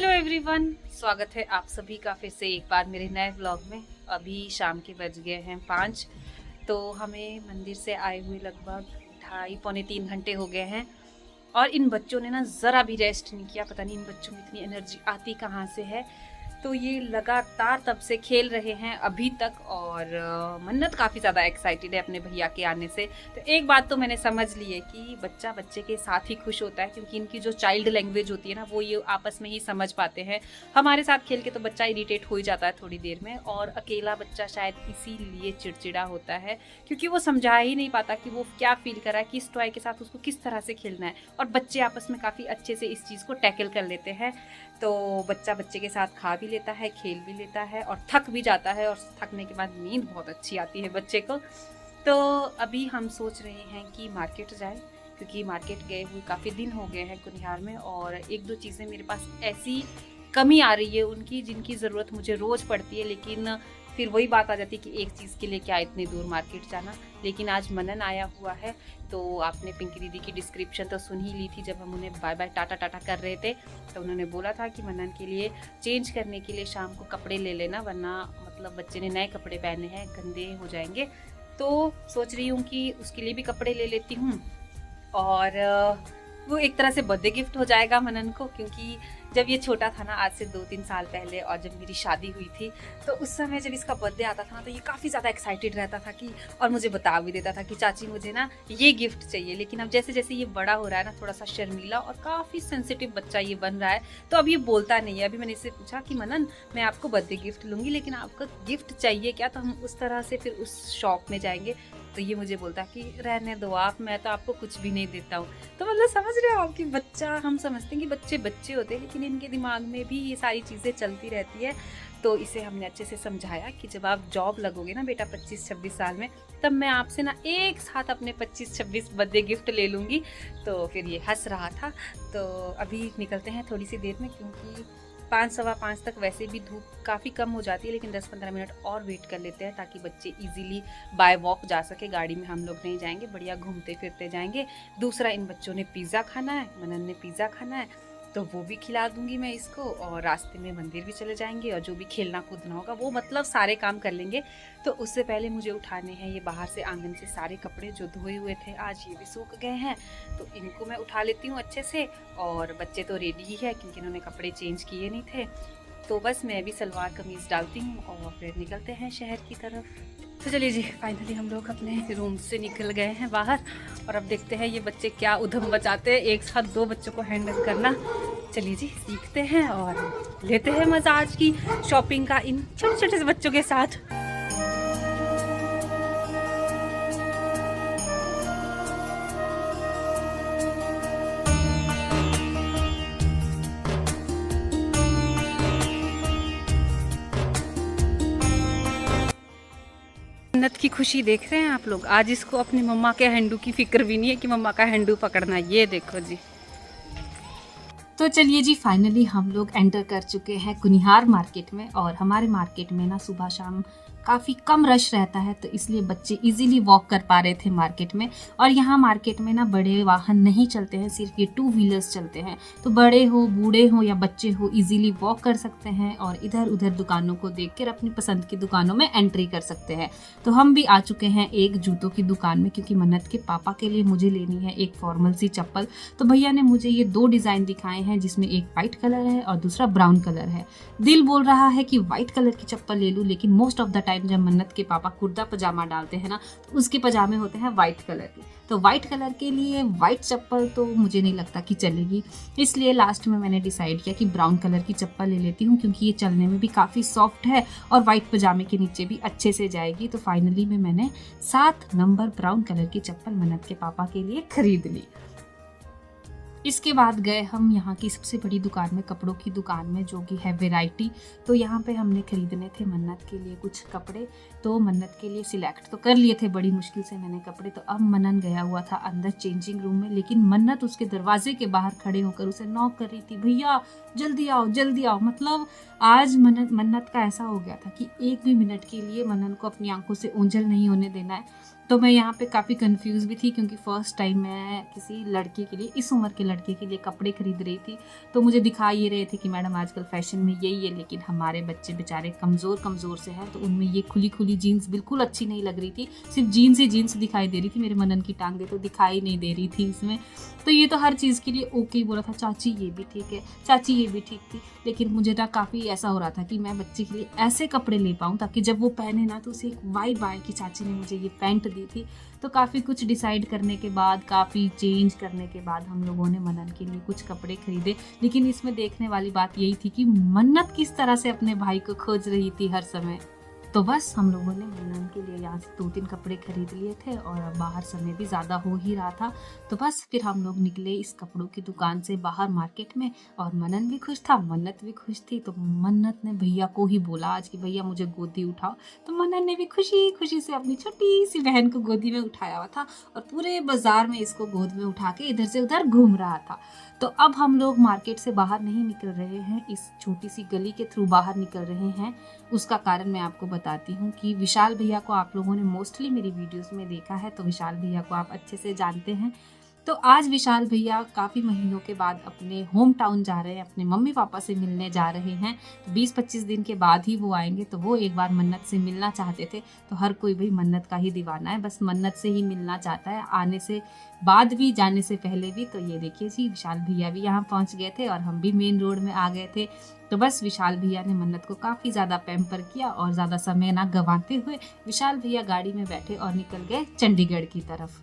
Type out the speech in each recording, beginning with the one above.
Hello everyone, स्वागत है आप सभी का फिर से एक बार मेरे नए व्लॉग में। अभी शाम के बज गए हैं 5। तो हमें मंदिर से आए हुए लगभग 2.5-3 घंटे हो गए हैं और इन बच्चों ने ना ज़रा भी रेस्ट नहीं किया। पता नहीं इन बच्चों में इतनी एनर्जी आती कहाँ से है। तो ये लगातार तब से खेल रहे हैं अभी तक और मन्नत काफ़ी ज़्यादा एक्साइटेड है अपने भैया के आने से। तो एक बात तो मैंने समझ ली है कि बच्चा बच्चे के साथ ही खुश होता है, क्योंकि इनकी जो चाइल्ड लैंग्वेज होती है ना, वो ये आपस में ही समझ पाते हैं। हमारे साथ खेल के तो बच्चा इरिटेट हो ही जाता है थोड़ी देर में, और अकेला बच्चा शायद इसीलिए चिड़चिड़ा होता है, क्योंकि वो समझा ही नहीं पाता कि वो क्या फील कर रहा है, किस टॉय के साथ उसको किस तरह से खेलना है। और बच्चे आपस में काफ़ी अच्छे से इस चीज़ को टैकल कर लेते हैं। तो बच्चा बच्चे के साथ खा भी लेता है, खेल भी लेता है और थक भी जाता है, और थकने के बाद नींद बहुत अच्छी आती है बच्चे को। तो अभी हम सोच रहे हैं कि मार्केट जाए, क्योंकि मार्केट गए हुए काफ़ी दिन हो गए हैं कुनिहार में, और एक दो चीज़ें मेरे पास ऐसी कमी आ रही है उनकी जिनकी ज़रूरत मुझे रोज़ पड़ती है, लेकिन फिर वही बात आ जाती है कि एक चीज़ के लिए क्या इतनी दूर मार्केट जाना। लेकिन आज मनन आया हुआ है, तो आपने पिंकी दीदी की डिस्क्रिप्शन तो सुन ही ली थी जब हम उन्हें बाय बाय टाटा टाटा कर रहे थे। तो उन्होंने बोला था कि मनन के लिए चेंज करने के लिए शाम को कपड़े ले लेना, वरना मतलब बच्चे ने नए कपड़े पहने हैं, गंदे हो जाएंगे। तो सोच रही हूँ कि उसके लिए भी कपड़े ले लेती हूँ, और वो एक तरह से बर्थडे गिफ्ट हो जाएगा मनन को, क्योंकि जब ये छोटा था ना, आज से 2-3 साल पहले, और जब मेरी शादी हुई थी, तो उस समय जब इसका बर्थडे आता था ना, तो ये काफ़ी ज़्यादा एक्साइटेड रहता था कि, और मुझे बता भी देता था कि चाची मुझे ना ये गिफ्ट चाहिए। लेकिन अब जैसे जैसे ये बड़ा हो रहा है ना, थोड़ा सा शर्मीला और काफ़ी सेंसिटिव बच्चा ये बन रहा है, तो अब ये बोलता नहीं है। अभी मैंने इससे पूछा कि मनन, मैं आपको बर्थडे गिफ्ट लूँगी, लेकिन आपका गिफ्ट चाहिए क्या? तो हम उस तरह से फिर उस शॉप में जाएंगे। तो ये मुझे बोलता है कि रहने दो आप, मैं तो आपको कुछ भी नहीं देता हूँ। तो मतलब समझ रहे हो आप कि बच्चा, हम समझते हैं कि बच्चे बच्चे होते हैं, लेकिन इनके दिमाग में भी ये सारी चीज़ें चलती रहती है। तो इसे हमने अच्छे से समझाया कि जब आप जॉब लगोगे ना बेटा 25-26 साल में, तब मैं आपसे ना एक साथ अपने 25-26 बर्थडे गिफ्ट ले लूँगी। तो फिर ये हंस रहा था। तो अभी निकलते हैं थोड़ी सी देर में, क्योंकि 5-5:15 तक वैसे भी धूप काफ़ी कम हो जाती है, लेकिन 10-15 मिनट और वेट कर लेते हैं, ताकि बच्चे इजीली बाय वॉक जा सके। गाड़ी में हम लोग नहीं जाएंगे, बढ़िया घूमते फिरते जाएंगे। दूसरा, इन बच्चों ने पिज़्ज़ा खाना है, मनन ने पिज़्ज़ा खाना है, तो वो भी खिला दूंगी मैं इसको, और रास्ते में मंदिर भी चले जाएंगे, और जो भी खेलना कूदना होगा वो मतलब सारे काम कर लेंगे। तो उससे पहले मुझे उठाने हैं ये बाहर से आंगन से सारे कपड़े जो धोए हुए थे, आज ये भी सूख गए हैं, तो इनको मैं उठा लेती हूँ अच्छे से। और बच्चे तो रेडी ही है, क्योंकि इन्होंने कपड़े चेंज किए नहीं थे। तो बस मैं भी सलवार कमीज़ डालती हूँ और फिर निकलते हैं शहर की तरफ। तो चलिए जी, फाइनली हम लोग अपने रूम से निकल गए हैं बाहर, और अब देखते हैं ये बच्चे क्या उधम मचाते हैं, एक साथ 2 बच्चों को हैंडल करना। चलिए जी, सीखते हैं और लेते हैं मज़ा आज की शॉपिंग का इन छोटे छोटे से बच्चों के साथ। जन्नत की खुशी देख रहे हैं आप लोग, आज इसको अपनी मम्मा के हैंडू की फिक्र भी नहीं है कि मम्मा का हैंडू पकड़ना। ये देखो जी। तो चलिए जी, फाइनली हम लोग एंटर कर चुके हैं कुनिहार मार्केट में, और हमारे मार्केट में ना सुबह शाम काफ़ी कम रश रहता है, तो इसलिए बच्चे इजीली वॉक कर पा रहे थे मार्केट में। और यहाँ मार्केट में ना बड़े वाहन नहीं चलते हैं, सिर्फ ये 2 व्हीलर्स चलते हैं, तो बड़े हो, बूढ़े हो या बच्चे हो, इजीली वॉक कर सकते हैं और इधर उधर दुकानों को देखकर अपनी पसंद की दुकानों में एंट्री कर सकते हैं। तो हम भी आ चुके हैं एक जूतों की दुकान में, क्योंकि मन्नत के पापा के लिए मुझे लेनी है एक फॉर्मल सी चप्पल। तो भैया ने मुझे ये 2 डिज़ाइन दिखाए हैं, जिसमें एक वाइट कलर है और दूसरा ब्राउन कलर है। दिल बोल रहा है कि वाइट कलर की चप्पल ले लूँ, लेकिन मोस्ट ऑफ द टाइम जब मन्नत के पापा कुर्ता पजामा डालते हैं ना, तो उसके पजामे होते हैं वाइट कलर के। तो वाइट कलर के लिए वाइट चप्पल तो मुझे नहीं लगता कि चलेगी, इसलिए लास्ट में मैंने डिसाइड किया कि ब्राउन कलर की चप्पल ले लेती हूँ, क्योंकि ये चलने में भी काफ़ी सॉफ्ट है और वाइट पजामे के नीचे भी अच्छे से जाएगी। तो फाइनली में मैंने 7 नंबर ब्राउन कलर की चप्पल मन्नत के पापा के लिए खरीद ली। इसके बाद गए हम यहाँ की सबसे बड़ी दुकान में, कपड़ों की दुकान में, जो कि है वैरायटी। तो यहाँ पे हमने खरीदने थे मन्नत के लिए कुछ कपड़े, तो मन्नत के लिए सिलेक्ट तो कर लिए थे बड़ी मुश्किल से मैंने कपड़े। तो अब मनन गया हुआ था अंदर चेंजिंग रूम में, लेकिन मन्नत उसके दरवाजे के बाहर खड़े होकर उसे नॉक कर रही थी, भैया जल्दी आओ जल्दी आओ। मतलब आज मन्नत का ऐसा हो गया था कि एक भी मिनट के लिए मनन को अपनी आंखों से ओंझल नहीं होने देना है। तो मैं यहाँ पे काफ़ी कंफ्यूज भी थी, क्योंकि फ़र्स्ट टाइम मैं किसी लड़के के लिए, इस उम्र के लड़के के लिए कपड़े खरीद रही थी। तो मुझे दिखा ये रहे थे कि मैडम आजकल फैशन में यही है, लेकिन हमारे बच्चे बेचारे कमज़ोर से हैं, तो उनमें ये खुली खुली जीन्स बिल्कुल अच्छी नहीं लग रही थी। सिर्फ जीन्स ही जीन्स दिखाई दे रही थी, मेरे मनन की टांगें तो दिखाई नहीं दे रही थी इसमें। तो ये तो हर चीज़ के लिए ओके बोला था, चाची ये भी ठीक है, चाची ये भी ठीक थी। लेकिन मुझे ना काफ़ी ऐसा हो रहा था कि मैं बच्चे के लिए ऐसे कपड़े ले पाऊँ ताकि जब वो पहने ना तो उसे एक वाइब आए कि चाची ने मुझे ये पैंट दी थी। तो काफ़ी कुछ डिसाइड करने के बाद, काफ़ी चेंज करने के बाद हम लोगों ने मनन के लिए कुछ कपड़े खरीदे। लेकिन इसमें देखने वाली बात यही थी कि मन्नत किस तरह से अपने भाई को खोज रही थी हर समय। तो बस हम लोगों ने मनन के लिए यहाँ से 2-3 कपड़े खरीद लिए थे और बाहर समय भी ज़्यादा हो ही रहा था। तो बस फिर हम लोग निकले इस कपड़ों की दुकान से बाहर मार्केट में, और मनन भी खुश था, मन्नत भी खुश थी। तो मन्नत ने भैया को ही बोला आज कि भैया मुझे गोदी उठाओ। तो मनन ने भी खुशी खुशी से अपनी छोटी सी बहन को गोदी में उठाया हुआ था और पूरे बाजार में इसको गोद में उठा के इधर से उधर घूम रहा था। तो अब हम लोग मार्केट से बाहर नहीं निकल रहे हैं, इस छोटी सी गली के थ्रू बाहर निकल रहे हैं। उसका कारण मैं आपको बताती हूँ कि विशाल भैया को आप लोगों ने मोस्टली मेरी वीडियोस में देखा है, तो विशाल भैया को आप अच्छे से जानते हैं। तो आज विशाल भैया काफ़ी महीनों के बाद अपने होम टाउन जा रहे हैं, अपने मम्मी पापा से मिलने जा रहे हैं। तो 20-25 दिन के बाद ही वो आएंगे। तो वो एक बार मन्नत से मिलना चाहते थे। तो हर कोई भाई मन्नत का ही दीवाना है, बस मन्नत से ही मिलना चाहता है, आने से बाद भी जाने से पहले भी। तो ये देखिए जी, विशाल भैया भी यहाँ पहुँच गए थे और हम भी मेन रोड में आ गए थे। तो बस विशाल भैया ने मन्नत को काफ़ी ज़्यादा पैम्पर किया और ज़्यादा समय ना गंवाते हुए विशाल भैया गाड़ी में बैठे और निकल गए चंडीगढ़ की तरफ।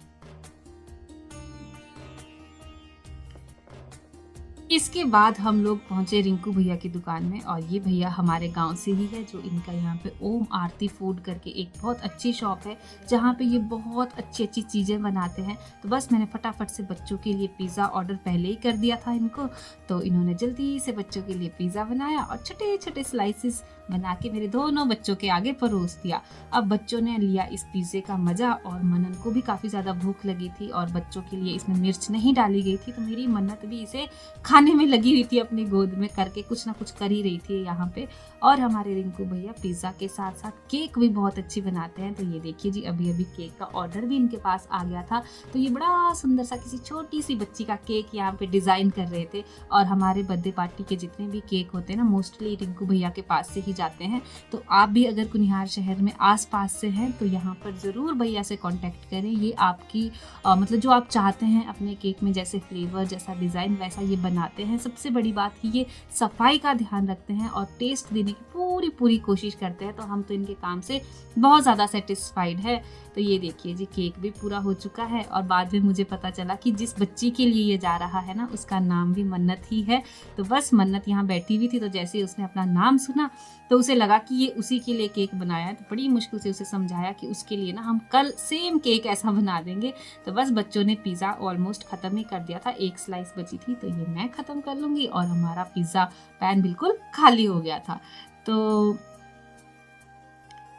इसके बाद हम लोग पहुंचे रिंकू भैया की दुकान में, और ये भैया हमारे गांव से ही है, जो इनका यहाँ पे ओम आरती फूड करके एक बहुत अच्छी शॉप है, जहाँ पे ये बहुत अच्छी अच्छी चीज़ें बनाते हैं। तो बस मैंने फटाफट से बच्चों के लिए पिज़्ज़ा ऑर्डर पहले ही कर दिया था इनको। तो इन्होंने जल्दी से बच्चों के लिए पिज़्ज़ा बनाया और छोटे छोटे स्लाइसिस बना के मेरे दोनों बच्चों के आगे परोस दिया। अब बच्चों ने लिया इस पिज़्ज़े का मज़ा, और मनन को भी काफ़ी ज़्यादा भूख लगी थी और बच्चों के लिए इसमें मिर्च नहीं डाली गई थी। तो मेरी मन्नत भी इसे खाने में लगी हुई थी, अपनी गोद में करके कुछ ना कुछ कर ही रही थी यहाँ पे। और हमारे रिंकू भैया पिज़्ज़ा के साथ साथ केक भी बहुत अच्छी बनाते हैं। तो ये देखिए जी, अभी अभी केक का ऑर्डर भी इनके पास आ गया था। तो ये बड़ा सुंदर सा किसी छोटी सी बच्ची का केक यहाँ पे डिज़ाइन कर रहे थे। और हमारे बर्थडे पार्टी के जितने भी केक होते हैं ना, मोस्टली रिंकू भैया के पास से ही जाते हैं। तो आप भी अगर कुनिहार शहर में आसपास से हैं तो यहाँ पर ज़रूर भैया से कांटेक्ट करें। ये आपकी मतलब जो आप चाहते हैं अपने केक में, जैसे फ्लेवर, जैसा डिज़ाइन, वैसा ये बनाते हैं। सबसे बड़ी बात कि ये सफाई का ध्यान रखते हैं और टेस्ट देने की पूरी कोशिश करते हैं। तो हम तो इनके काम से बहुत ज़्यादा सेटिस्फाइड है। तो ये देखिए जी, केक भी पूरा हो चुका है। और बाद में मुझे पता चला कि जिस बच्ची के लिए ये जा रहा है ना, उसका नाम भी मन्नत ही है। तो बस मन्नत यहाँ बैठी हुई थी, तो जैसे ही उसने अपना नाम सुना तो उसे लगा कि ये उसी के लिए केक बनाया है। तो बड़ी मुश्किल से उसे समझाया कि उसके लिए ना हम कल सेम केक ऐसा बना देंगे। तो बस बच्चों ने पिज़्ज़ा ऑलमोस्ट ख़त्म ही कर दिया था, एक स्लाइस बची थी, तो ये मैं ख़त्म कर लूँगी। और हमारा पिज़्ज़ा पैन बिल्कुल खाली हो गया था। तो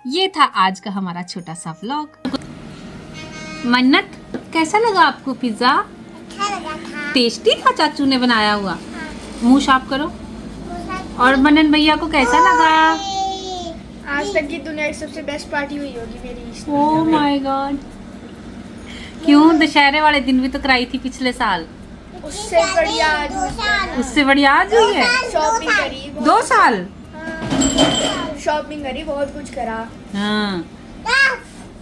ये था आज का हमारा छोटा सा व्लॉग। मन्नत, कैसा लगा आपको पिज़्ज़ा? अच्छा लगा था। टेस्टी था चाचू ने बनाया हुआ। मुंह साफ करो। और मनन भैया को कैसा लगा? आज तक की दुनिया की सबसे बेस्ट पार्टी हुई होगी मेरी। Oh my God. क्यों? दशहरे वाले दिन भी तो कराई थी पिछले साल। उससे बढ़िया आज हुई। उससे बढ़िया आज हुई है। शॉपिंग करी 2 साल। शॉपिंग करी, बहुत कुछ करा। हाँ,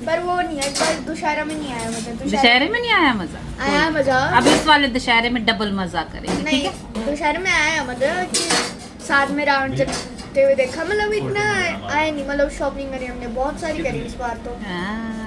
पर वो नहीं है, पर दशहरा में नहीं आया मजा। दशहरे में नहीं आया मजा? आया मजा। अब इस वाले दशहरे में डबल मजा करेंगे, ठीक है? दशहरे में आया मजा कि साथ में रावण चलते हुए देखा। मतलब इतना आया नहीं, मतलब शॉपिंग करी हमने बहुत सारी करी इस बार तो। हाँ।